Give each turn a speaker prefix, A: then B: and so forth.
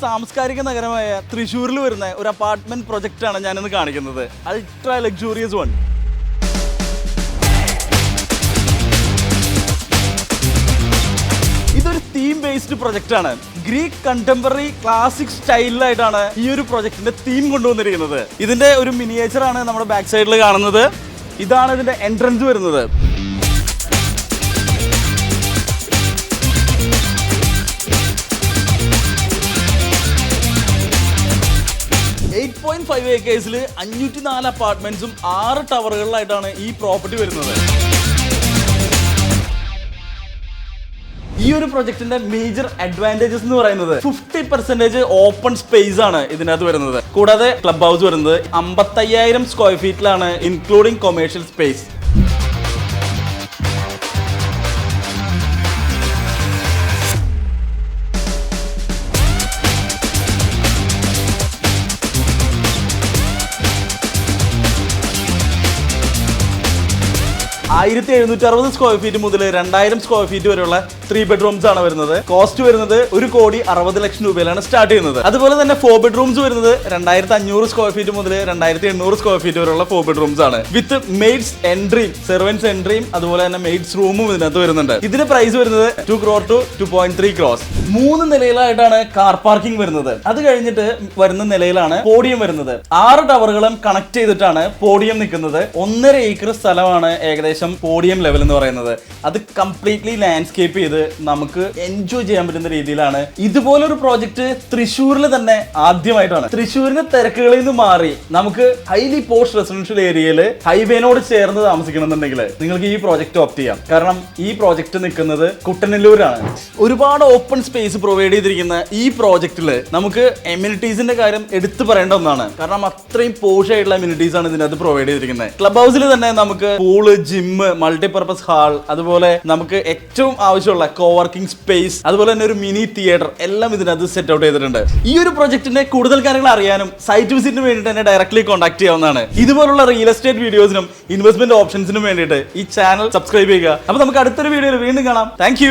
A: സാംസ്കാരിക നഗരമായ തൃശ്ശൂരിൽ വരുന്ന ഒരു അപ്പാർട്ട്മെന്റ് പ്രൊജക്റ്റ് ആണ് ഞാനിന്ന് കാണിക്കുന്നത്. Ultra luxurious one. ഇതൊരു തീം ബേസ്ഡ് പ്രൊജക്റ്റ് ആണ്. ഗ്രീക്ക് കണ്ടംപററി ക്ലാസിക് സ്റ്റൈലിലായിട്ടാണ് ഈ ഒരു പ്രൊജക്ടിന്റെ തീം കൊണ്ടുവന്നിരിക്കുന്നത്. ഇതിന്റെ ഒരു മിനിയേച്ചർ ആണ് നമ്മുടെ ബാക്ക് സൈഡിൽ കാണുന്നത്. ഇതാണ് ഇതിന്റെ എൻട്രൻസ് വരുന്നത്. 8.5 ഏക്കേഴ്സിൽ 504 അപ്പാർട്ട്മെന്റ്സും 6 ടവറുകളിലായിട്ടാണ് ഈ പ്രോപ്പർട്ടി വരുന്നത്. ഈ ഒരു പ്രൊജക്ടിന്റെ മേജർ അഡ്വാൻറ്റേജസ് എന്ന് പറയുന്നത് 50% ഓപ്പൺ സ്പേസ് ആണ് ഇതിനകത്ത് വരുന്നത്. കൂടാതെ ക്ലബ് ഹൗസ് വരുന്നത് 55,000 സ്ക്വയർ ഫീറ്റിലാണ്, including commercial space. $1,760 square feet മുതൽ 2,000 സ്ക്വയർ ഫീറ്റ് വരെയുള്ള 3 ബെഡ്റൂംസ് ആണ് വരുന്നത്. കോസ്റ്റ് വരുന്നത് 1,60,00,000 രൂപയിലാണ് സ്റ്റാർട്ട് ചെയ്യുന്നത്. അതുപോലെ തന്നെ 4 ബെഡ്റൂംസ് വരുന്നത് 2,500 സ്ക്വയർ ഫീറ്റ് മുതൽ 2,800 സ്ക്വയർ ഫീറ്റ് വരെയുള്ള 4 ബെഡ്റൂംസ് ആണ്. വിത്ത് മെയ്ഡ്സ് എൻട്രിയും സെർവൻസ് എൻട്രിയും അതുപോലെ തന്നെ മെയ്ഡ്സ് റൂമും ഇതിനകത്ത് വരുന്നുണ്ട്. ഇതിന്റെ പ്രൈസ് വരുന്നത് 2 crore to 2.3 crores. 3 നിലയിലായിട്ടാണ് car parking വരുന്നത്. അത് കഴിഞ്ഞിട്ട് വരുന്ന നിലയിലാണ് പോഡിയം വരുന്നത്. 6 ടവറുകളും കണക്ട് ചെയ്തിട്ടാണ് പോഡിയം നിൽക്കുന്നത്. 1.5 ഏക്കർ സ്ഥലമാണ് ഏകദേശം പോഡിയം ലെവൽ എന്ന് പറയുന്നത്. അത് കംപ്ലീറ്റ്ലി ലാൻഡ്സ്കേപ്പ് ചെയ്ത് നമുക്ക് എൻജോയ് ചെയ്യാൻ പറ്റുന്ന രീതിയിലാണ്. ഇതുപോലൊരു പ്രോജക്റ്റ് തൃശ്ശൂരിൽ തന്നെ ആദ്യമായിട്ടാണ്. തൃശ്ശൂരിന്റെ തിരക്കുകളിൽ നിന്ന് മാറി നമുക്ക് ഹൈലി പോസ്റ്റ് റെസിഡൻഷ്യൽ ഏരിയയിൽ ഹൈവേനോട് ചേർന്ന് താമസിക്കണമെന്നുണ്ടെങ്കിൽ നിങ്ങൾക്ക് ഈ പ്രോജക്റ്റ് ഓപ്റ്റ് ചെയ്യാം. കാരണം ഈ പ്രോജക്റ്റ് നിൽക്കുന്നത് കുട്ടനെല്ലൂരാണ്. ഒരുപാട് ഓപ്പൺ സ്പേസ് പ്രൊവൈഡ് ചെയ്തിരിക്കുന്ന ഈ പ്രോജക്റ്റിൽ നമുക്ക് എമ്യൂണിറ്റീസിന്റെ കാര്യം എടുത്തു പറയേണ്ട ഒന്നാണ്. കാരണം അത്രയും പോഷ് ആയിട്ടുള്ള എമ്യൂണിറ്റീസ് ആണ് ഇതിനകത്ത് പ്രൊവൈഡ് ചെയ്തിരിക്കുന്നത്. ക്ലബ് ഹൗസിൽ തന്നെ നമുക്ക് പൂള്, ജിം, മൾട്ടിപർപ്പസ് ഹാൾ, അതുപോലെ നമുക്ക് ഏറ്റവും ആവശ്യമുള്ള കോവർക്കിംഗ് സ്പേസ്, അതുപോലെ തന്നെ ഒരു മിനി തിയേറ്റർ എല്ലാം ഇതിനകത്ത് സെറ്റ് ഔട്ട് ചെയ്തിട്ടുണ്ട്. ഈ ഒരു പ്രൊജക്ടിന്റെ കൂടുതൽ കാര്യങ്ങൾ അറിയാനും സൈറ്റ് വിസിറ്റിന് വേണ്ടിയിട്ട് തന്നെ ഡയറക്ട്ലി കോൺടാക്ട് ചെയ്യാവുന്നതാണ്. ഇതുപോലുള്ള റിയൽ എസ്റ്റേറ്റ് വീഡിയോസിനും ഇൻവെസ്റ്റ്മെന്റ് ഓപ്ഷൻസിനും വേണ്ടിയിട്ട് ഈ ചാനൽ സബ്സ്ക്രൈബ് ചെയ്യുക. അപ്പൊ നമുക്ക് അടുത്തൊരു വീഡിയോയിൽ വീണ്ടും കാണാം. താങ്ക്